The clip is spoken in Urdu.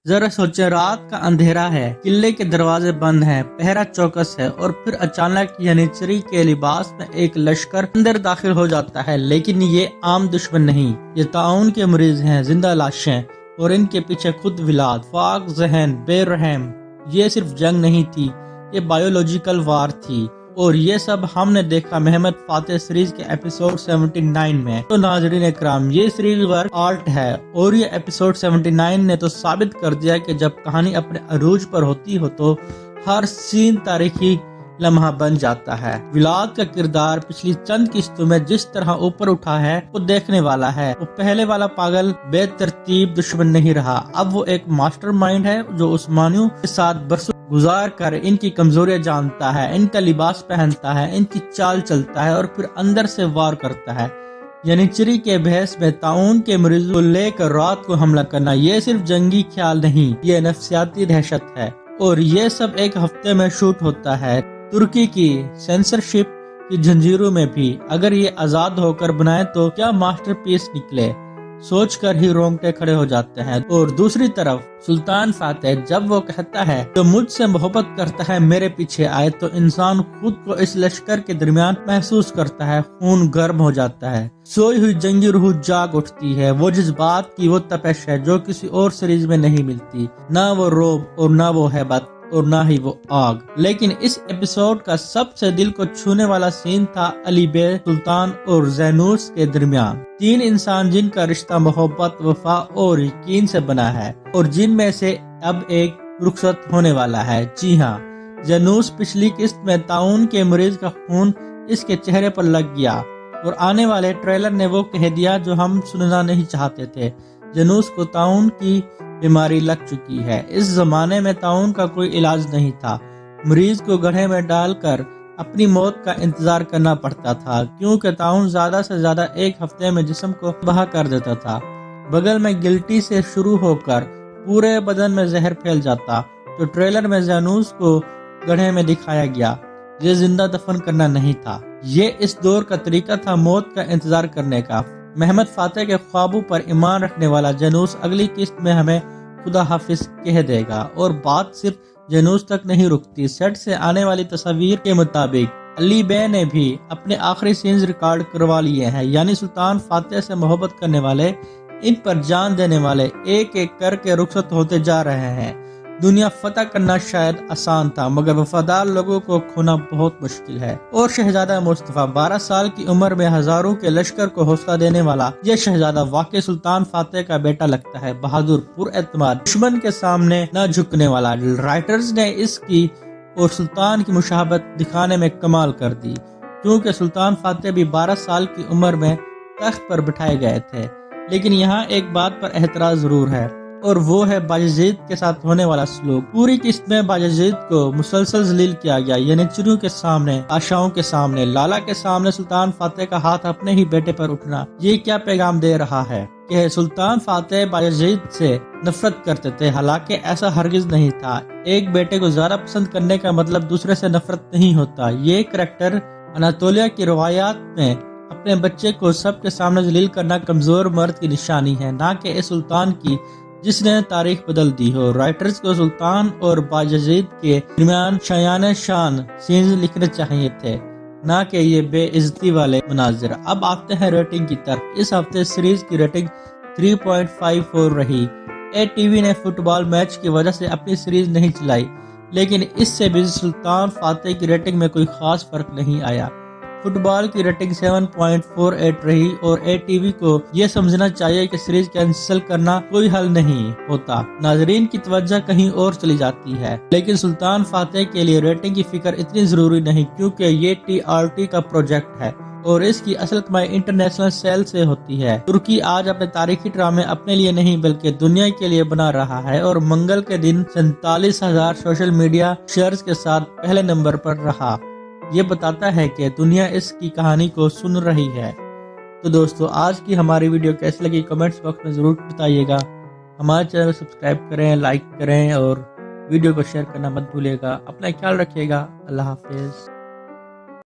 ذرا سوچے، رات کا اندھیرا ہے، قلعے کے دروازے بند ہیں، پہرا چوکس ہے، اور پھر اچانک ینیچری کے لباس میں ایک لشکر اندر داخل ہو جاتا ہے۔ لیکن یہ عام دشمن نہیں، یہ طاعون کے مریض ہیں، زندہ لاشیں، اور ان کے پیچھے خود ولاد، فاق ذہن، بے رحم۔ یہ صرف جنگ نہیں تھی، یہ بایولوجیکل وار تھی، اور یہ سب ہم نے دیکھا محمد فاتح سیریز کے ایپیسوڈ 79 میں۔ تو ناظرین اکرام، یہ سیریز ورک آرٹ ہے، اور یہ ایپیسوڈ 79 نے تو ثابت کر دیا کہ جب کہانی اپنے عروج پر ہوتی ہو تو ہر سین تاریخی لمحہ بن جاتا ہے۔ ولاد کا کردار پچھلی چند قسطوں میں جس طرح اوپر اٹھا ہے وہ دیکھنے والا ہے۔ وہ پہلے والا پاگل بے ترتیب دشمن نہیں رہا، اب وہ ایک ماسٹر مائنڈ ہے جو عثمانیوں کے ساتھ برسوں گزار کر ان کی کمزوریاں جانتا ہے، ان کا لباس پہنتا ہے، ان کی چال چلتا ہے، اور پھر اندر سے وار کرتا ہے۔ ینیچری کے بحث میں طاعون کے مریضوں کو لے کر رات کو حملہ کرنا یہ صرف جنگی خیال نہیں، یہ نفسیاتی دہشت ہے، اور یہ سب ایک ہفتے میں شوٹ ہوتا ہے۔ ترکی کی سینسرشپ کی جنجیروں میں بھی اگر یہ آزاد ہو کر بنائے تو کیا ماسٹر پیس نکلے، سوچ کر ہی رونگٹے کھڑے ہو جاتے ہیں۔ اور دوسری طرف سلطان فاتح جب وہ کہتا ہے جو مجھ سے محبت کرتا ہے میرے پیچھے آئے، تو انسان خود کو اس لشکر کے درمیان محسوس کرتا ہے، خون گرم ہو جاتا ہے، سوئی ہوئی جنگی روح جاگ اٹھتی ہے۔ وہ جذبات کی وہ تپش ہے جو کسی اور سیریز میں نہیں ملتی، نہ وہ روب اور نہ وہ ہیبت اور نہ ہی وہ آگ۔ لیکن اس ایپیسوڈ کا سب سے دل کو چھونے والا سین تھا علی بے سلطان اور زینوس کے درمیان۔ تین انسان جن کا رشتہ محبت، وفا اور یقین سے بنا ہے، اور جن میں سے اب ایک رخصت ہونے والا ہے۔ جی ہاں، زینوس پچھلی قسط میں طاعون کے مریض کا خون اس کے چہرے پر لگ گیا، اور آنے والے ٹریلر نے وہ کہہ دیا جو ہم سننا نہیں چاہتے تھے۔ زینوس کو طاعون کی بیماری لگ چکی ہے۔ اس زمانے میں طاعون کا کوئی علاج نہیں تھا، مریض کو گڑھے میں ڈال کر اپنی موت کا انتظار کرنا پڑتا تھا، کیونکہ طاعون زیادہ سے زیادہ ایک ہفتے میں جسم کو بہا کر دیتا تھا۔ بغل میں گلٹی سے شروع ہو کر پورے بدن میں زہر پھیل جاتا۔ تو ٹریلر میں زینوس کو گڑھے میں دکھایا گیا، یہ زندہ دفن کرنا نہیں تھا، یہ اس دور کا طریقہ تھا موت کا انتظار کرنے کا۔ محمد فاتح کے خوابوں پر ایمان رکھنے والا زینوس اگلی قسط میں ہمیں خدا حافظ کہہ دے گا، اور بات صرف زینوس تک نہیں رکتی۔ سیٹ سے آنے والی تصاویر کے مطابق علی بے نے بھی اپنے آخری سینز ریکارڈ کروا لیے ہیں، یعنی سلطان فاتح سے محبت کرنے والے، ان پر جان دینے والے ایک ایک کر کے رخصت ہوتے جا رہے ہیں۔ دنیا فتح کرنا شاید آسان تھا، مگر وفادار لوگوں کو کھونا بہت مشکل ہے۔ اور شہزادہ مصطفیٰ 12 سال کی عمر میں ہزاروں کے لشکر کو حوصلہ دینے والا یہ شہزادہ واقعی سلطان فاتح کا بیٹا لگتا ہے، بہادر، پر اعتماد، دشمن کے سامنے نہ جھکنے والا۔ رائٹرز نے اس کی اور سلطان کی مشابہت دکھانے میں کمال کر دی، کیونکہ سلطان فاتح بھی 12 سال کی عمر میں تخت پر بٹھائے گئے تھے۔ لیکن یہاں ایک بات پر اعتراض ضرور ہے، اور وہ ہے باجزید کے ساتھ ہونے والا سلوک۔ پوری قسط میں باجزید کو مسلسل ذلیل کیا گیا، ینیچریوں کے سامنے، آشاؤں کے سامنے، لالا کے سامنے سلطان فاتح کا ہاتھ اپنے ہی بیٹے پر اٹھنا یہ کیا پیغام دے رہا ہے کہ سلطان فاتح باجزید سے نفرت کرتے تھے؟ حالانکہ ایسا ہرگز نہیں تھا۔ ایک بیٹے کو زیادہ پسند کرنے کا مطلب دوسرے سے نفرت نہیں ہوتا۔ یہ کریکٹر اناتولیا کی روایات میں اپنے بچے کو سب کے سامنے ذلیل کرنا کمزور مرد کی نشانی ہے، نہ کہ اس سلطان کی جس نے تاریخ بدل دی ہو۔ رائٹرز کو سلطان اور باجزید کے درمیان شایان شان سینز لکھنے چاہیے تھے، نہ کہ یہ بے عزتی والے مناظر۔ اب آتے ہیں ریٹنگ کی طرف۔ اس ہفتے سیریز کی ریٹنگ 3.54 رہی۔ اے ٹی وی نے فٹ بال میچ کی وجہ سے اپنی سیریز نہیں چلائی، لیکن اس سے بھی سلطان فاتح کی ریٹنگ میں کوئی خاص فرق نہیں آیا۔ فٹ بال کی ریٹنگ 7.48 رہی، اور اے ٹی وی کو یہ سمجھنا چاہیے کہ سیریز کینسل کرنا کوئی حل نہیں ہوتا، ناظرین کی توجہ کہیں اور چلی جاتی ہے۔ لیکن سلطان فاتح کے لیے ریٹنگ کی فکر اتنی ضروری نہیں، کیونکہ یہ TRT کا پروجیکٹ ہے، اور اس کی اصل کمائی انٹرنیشنل سیل سے ہوتی ہے۔ ترکی آج اپنے تاریخی ڈرامے اپنے لیے نہیں بلکہ دنیا کے لیے بنا رہا ہے، اور منگل کے دن 47,000 سوشل میڈیا شیئرز کے ساتھ پہلے نمبر پر رہا۔ یہ بتاتا ہے کہ دنیا اس کی کہانی کو سن رہی ہے۔ تو دوستو، آج کی ہماری ویڈیو کیسی لگی کمنٹس باکس میں ضرور بتائیے گا۔ ہمارے چینل کو سبسکرائب کریں، لائک کریں، اور ویڈیو کو شیئر کرنا مت بھولیے گا۔ اپنا خیال رکھیے گا۔ اللہ حافظ۔